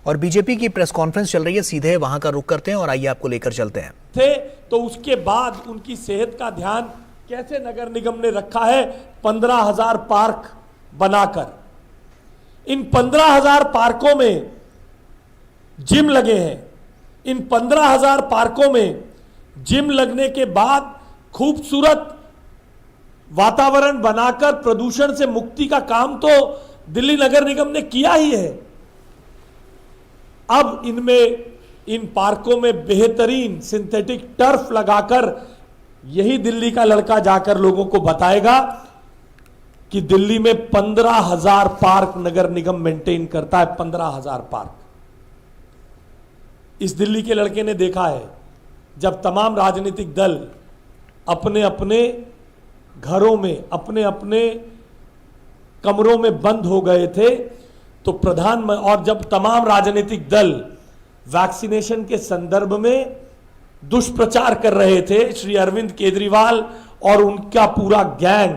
और बीजेपी की press conference चल रही है, सीधे वहां का रुख करते हैं और आइए आपको लेकर चलते हैं। थे तो उसके बाद उनकी सेहत का ध्यान कैसे नगर निगम ने रखा है 15,000 पार्क बनाकर। इन 15,000 पार्कों में जिम लगे हैं। इन 15,000 पार्कों में जिम लगने के बाद खूबसूरत वातावरण बनाकर प्रदूषण से मुक्ति का काम तो दिल्ली नगर निगम ने किया ही है। अब इनमें इन पार्कों में बेहतरीन सिंथेटिक टर्फ लगाकर यही दिल्ली का लड़का जाकर लोगों को बताएगा कि दिल्ली में 15,000 पार्क नगर निगम मेंटेन करता है। 15,000 पार्क। इस दिल्ली के लड़के ने देखा है जब तमाम राजनीतिक दल अपने अपने घरों में अपने अपने कमरों में बंद हो गए थे तो और जब तमाम राजनीतिक दल वैक्सीनेशन के संदर्भ में दुष्प्रचार कर रहे थे, श्री अरविंद केजरीवाल और उनका पूरा गैंग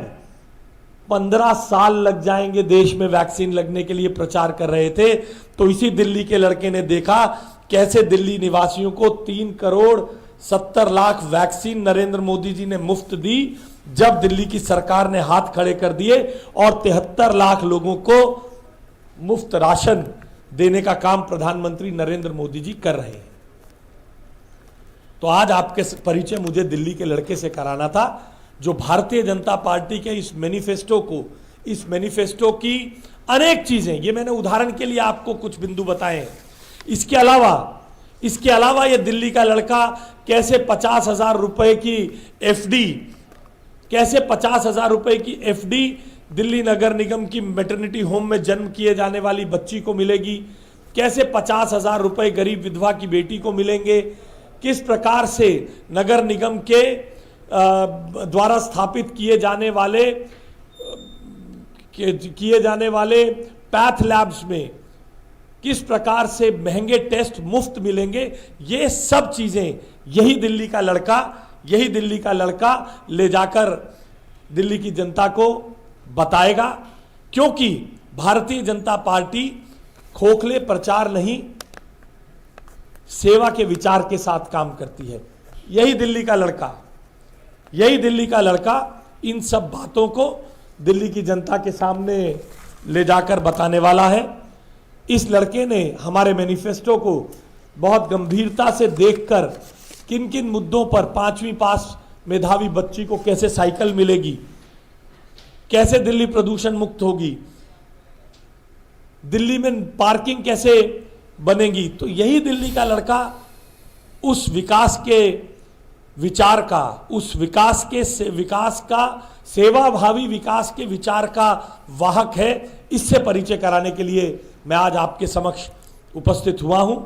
15 साल लग जाएंगे देश में वैक्सीन लगने के लिए प्रचार कर रहे थे, तो इसी दिल्ली के लड़के ने देखा कैसे दिल्ली निवासियों को 3,70,00,000 वैक्सीन नरेंद्र मोदी जी ने मुफ्त दी जब दिल्ली की सरकार ने हाथ खड़े कर दिए और 73 लाख लोगों को मुफ्त राशन देने का काम प्रधानमंत्री नरेंद्र मोदी जी कर रहे हैं। तो आज आपके परिचय मुझे दिल्ली के लड़के से कराना था जो भारतीय जनता पार्टी के इस मैनिफेस्टो की अनेक चीजें, ये मैंने उदाहरण के लिए आपको कुछ बिंदु बताए हैं। इसके अलावा ये दिल्ली का लड़का कैसे 50,000 रुपए की एफडी, कैसे 50,000 रुपए की एफडी दिल्ली नगर निगम की मैटरनिटी होम में जन्म किए जाने वाली बच्ची को मिलेगी, कैसे 50,000 रुपए गरीब विधवा की बेटी को मिलेंगे, किस प्रकार से नगर निगम के द्वारा स्थापित किए जाने वाले पैथ लैब्स में किस प्रकार से महंगे टेस्ट मुफ्त मिलेंगे। ये सब चीजें यही दिल्ली का लड़का ले जाकर दिल्ली की जनता को बताएगा, क्योंकि भारतीय जनता पार्टी खोखले प्रचार नहीं, सेवा के विचार के साथ काम करती है। यही दिल्ली का लड़का इन सब बातों को दिल्ली की जनता के सामने ले जाकर बताने वाला है। इस लड़के ने हमारे मैनिफेस्टो को बहुत गंभीरता से देखकर किन किन मुद्दों पर 5वीं पास मेधावी बच्ची को कैसे साइकिल मिलेगी, कैसे दिल्ली प्रदूषण मुक्त होगी, दिल्ली में पार्किंग कैसे बनेगी, तो यही दिल्ली का लड़का उस विकास के विचार का, उस विकास का सेवाभावी विकास के विचार का वाहक है। इससे परिचय कराने के लिए मैं आज आपके समक्ष उपस्थित हुआ हूं।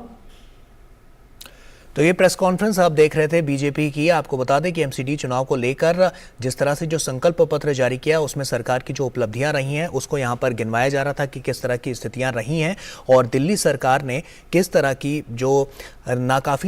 तो ये प्रेस कॉन्फ्रेंस आप देख रहे थे बीजेपी की। आपको बता दें कि एमसीडी चुनाव को लेकर जिस तरह से जो संकल्प पत्र जारी किया उसमें सरकार की जो उपलब्धियां रही हैं उसको यहां पर गिनवाया जा रहा था कि किस तरह की स्थितियां रही हैं और दिल्ली सरकार ने किस तरह की जो नाकाफी